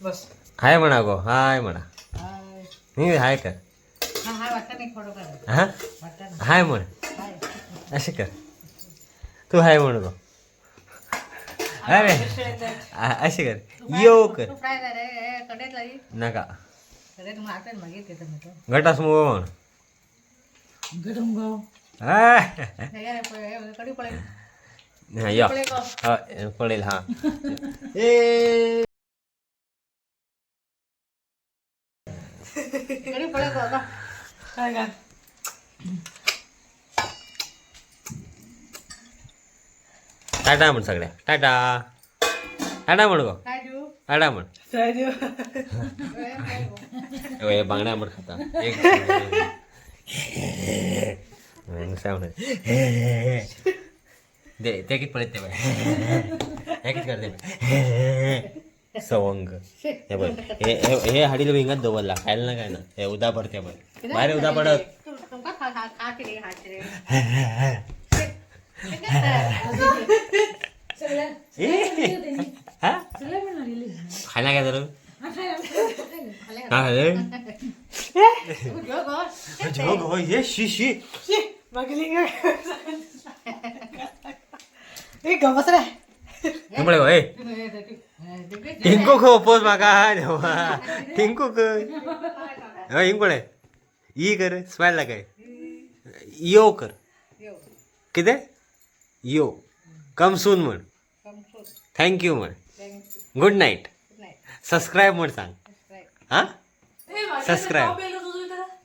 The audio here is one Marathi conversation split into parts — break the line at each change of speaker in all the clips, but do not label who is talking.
बस
हाय म्हणा गो, हाय म्हणा. मी हाय कर. हा हाय म्हण, असे कर. तू हाय म्हण गो. अरे असे कर, यो कर नका गटास मग म्हण. या पडेल हा. ए
काय का
टाटा म्हण सगळ्या. टाटा टाटा म्हण गो. टाटा म्हण. हे बांगड्या म्हण खाता एक दे ते किती पडत ते बाय हे किती करते सवंग. हे बघ हे हाडीला भिंगात दवरला खायला ना काय ना. हे उदा पडते बघ बाहेर उदा पडत. खायला काय झालं हे शी
गमस रे
टिंकू खो पोच माका देवा. टिंकू इंकोळे ई कर स्माइल काय यो कर किती यो कम सून म्हण. थँक्यू म्हण. Good night. सबस्क्राईब म्हण सांग. हा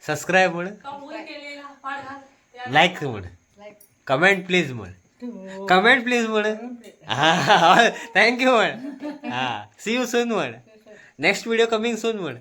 सबस्क्राईब म्हण. लाईक म्हण. कमेंट प्लीज म्हण. कमेंट प्लीज म्हण. हा थँक्यू म्हण. हा सी यू सून म्हण. नेक्स्ट व्हिडिओ कमिंग सून म्हण.